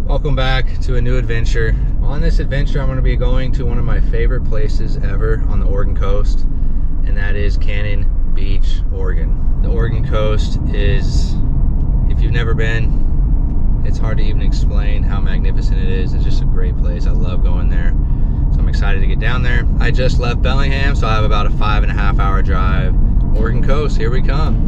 Welcome back to a new adventure. On this adventure, I'm going to be going to one of my favorite places ever on the Oregon coast, and that is Cannon Beach, Oregon. The Oregon coast is, if you've never been, it's hard to even explain how magnificent it is. It's just a great place. I love going there. So I'm excited to get down there. I just left Bellingham, so I have about a 5.5 hour drive. Oregon coast, here we come.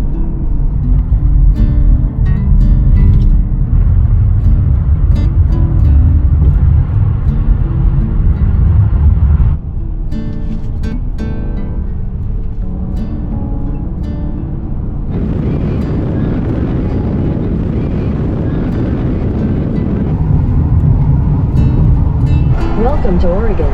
Welcome to Oregon.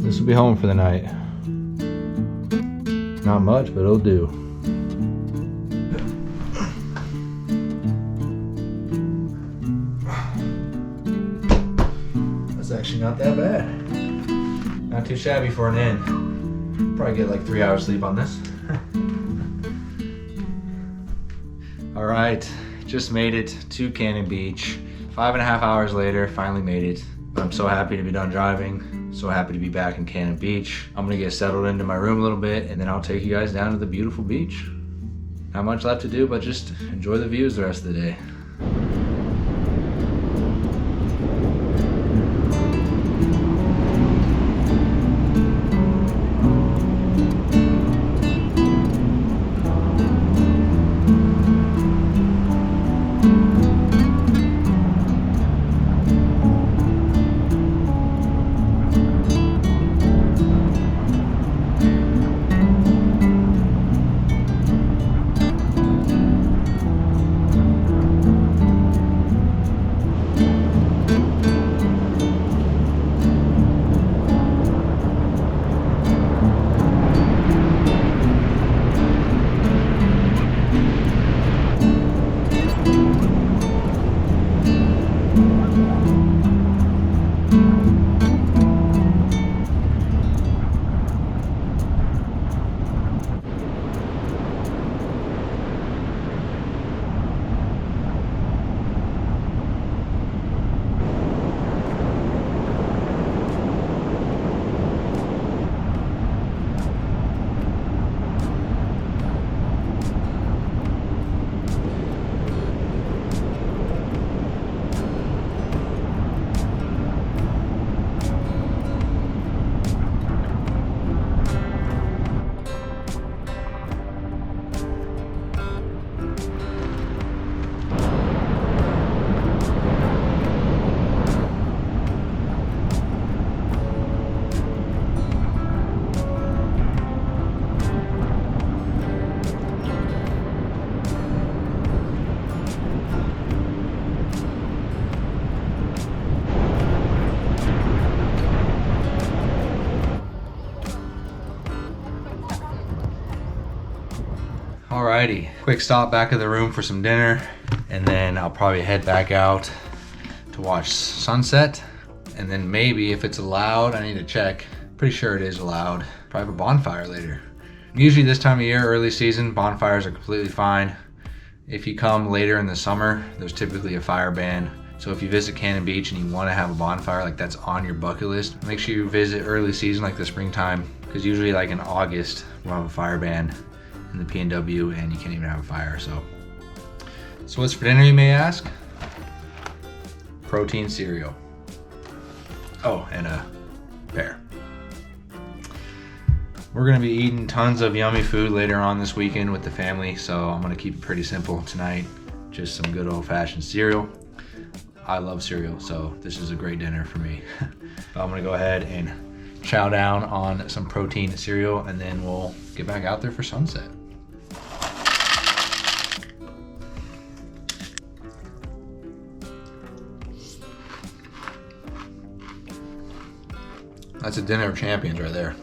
This will be home for the night. Not much, but it'll do. Actually not that bad. Not too shabby for an inn. Probably get like 3 hours sleep on this. All right, just made it to Cannon Beach. 5.5 hours later, finally made it. I'm so happy to be done driving. So happy to be back in Cannon Beach. I'm gonna get settled into my room a little bit and then I'll take you guys down to the beautiful beach. Not much left to do, but just enjoy the views the rest of the day. Alrighty, quick stop back of the room for some dinner, and then I'll probably head back out to watch sunset, and then maybe if it's allowed, I need to check. Pretty sure it is allowed. Probably have a bonfire later. Usually this time of year, early season, bonfires are completely fine. If you come later in the summer, there's typically a fire ban. So if you visit Cannon Beach and you want to have a bonfire, like that's on your bucket list, make sure you visit early season, like the springtime, because usually like in August, we'll have a fire ban in the PNW and you can't even have a fire. So what's for dinner, you may ask? Protein cereal. Oh, and a pear. We're gonna be eating tons of yummy food later on this weekend with the family, so I'm gonna keep it pretty simple tonight. Just some good old-fashioned cereal. I love cereal, so this is a great dinner for me. I'm gonna go ahead and chow down on some protein cereal and then we'll get back out there for sunset. That's a dinner of champions right there.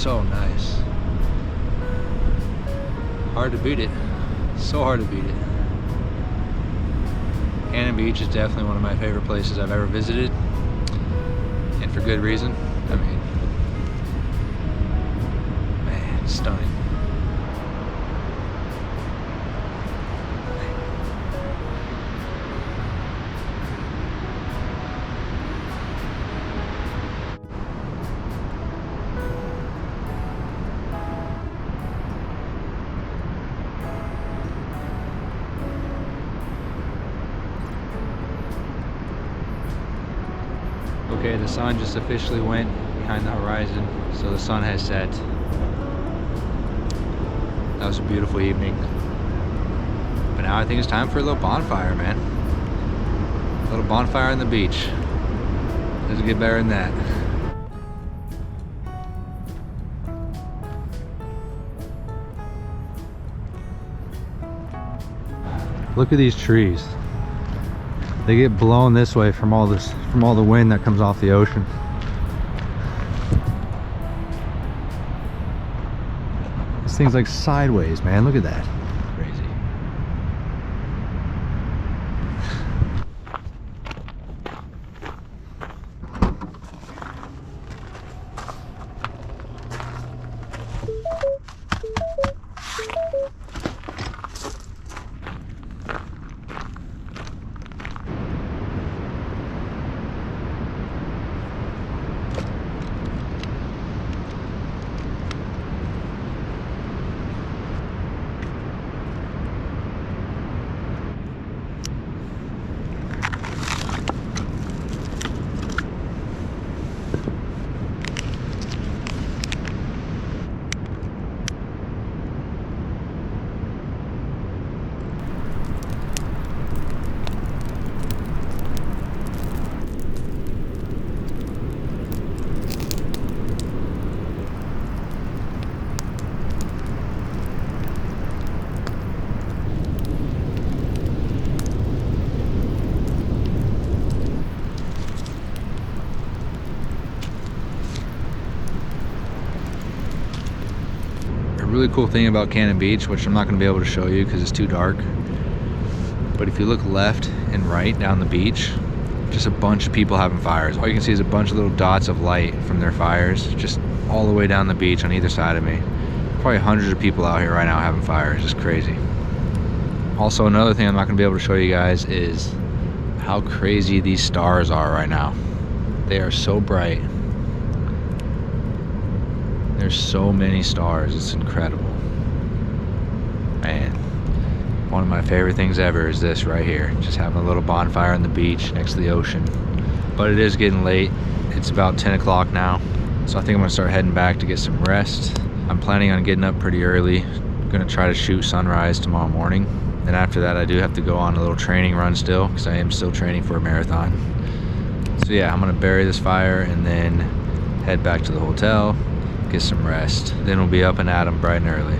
so nice. Hard to beat it. So hard to beat it. Cannon Beach is definitely one of my favorite places I've ever visited. And for good reason. I mean, man, it's stunning. Okay, the sun just officially went behind the horizon, so the sun has set. That was a beautiful evening. But now I think it's time for a little bonfire, man. A little bonfire on the beach. Doesn't get better than that. Look at these trees. They get blown this way from all the wind that comes off the ocean. This thing's like sideways, man. Look at that. Crazy. Really cool thing about Cannon Beach, which I'm not going to be able to show you because it's too dark, but if you look left and right down the beach, just a bunch of people having fires. All you can see is a bunch of little dots of light from their fires just all the way down the beach on either side of me. Probably hundreds of people out here right now having fires. It's crazy. Also, another thing I'm not going to be able to show you guys is how crazy these stars are right now. They are so bright. There's so many stars, it's incredible. Man, one of my favorite things ever is this right here. Just having a little bonfire on the beach next to the ocean. But it is getting late. It's about 10 o'clock now. So I think I'm gonna start heading back to get some rest. I'm planning on getting up pretty early. I'm gonna try to shoot sunrise tomorrow morning. Then after that, I do have to go on a little training run still, because I am still training for a marathon. So yeah, I'm gonna bury this fire and then head back to the hotel, get some rest. Then we'll be up and at 'em bright and early.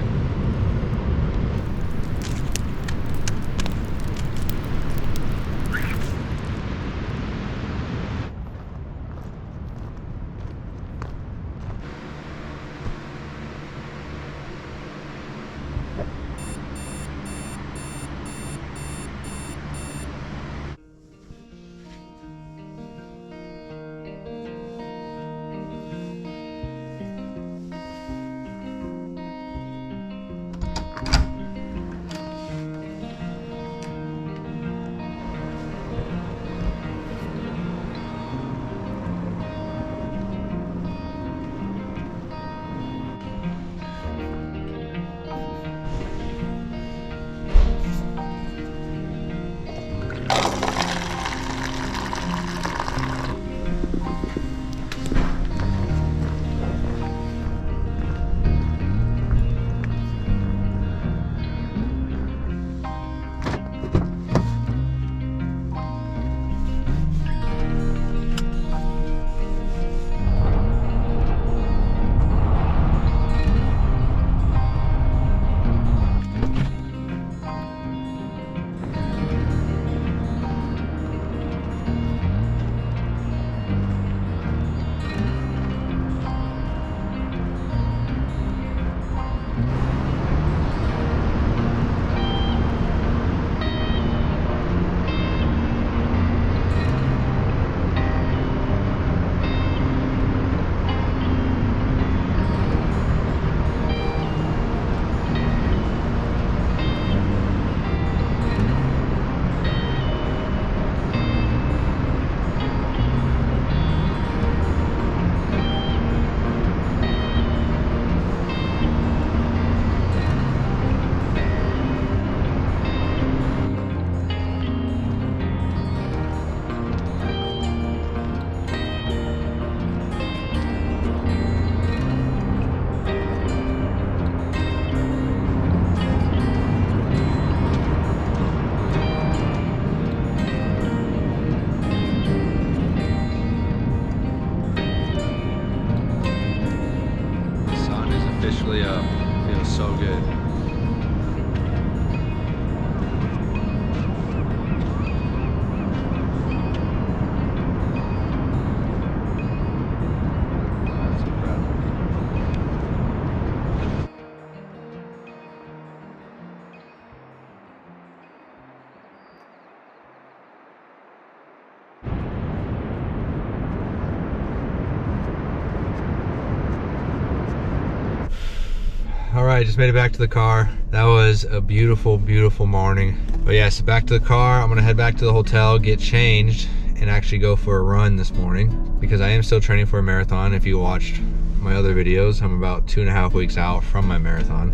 right, just made it back to the car. That was a beautiful, beautiful morning. But yeah, so back to the car. I'm gonna head back to the hotel, get changed, and actually go for a run this morning because I am still training for a marathon. If you watched my other videos, I'm about 2.5 weeks out from my marathon.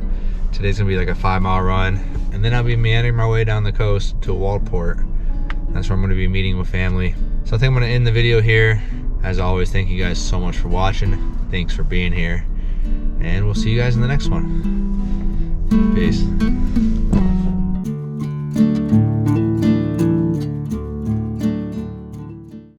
Today's gonna be like a 5-mile run, and then I'll be meandering my way down the coast to Waldport. That's where I'm gonna be meeting with family. So I think I'm gonna end the video here. As always, thank you guys so much for watching. Thanks for being here, and we'll see you guys in the next one. Peace.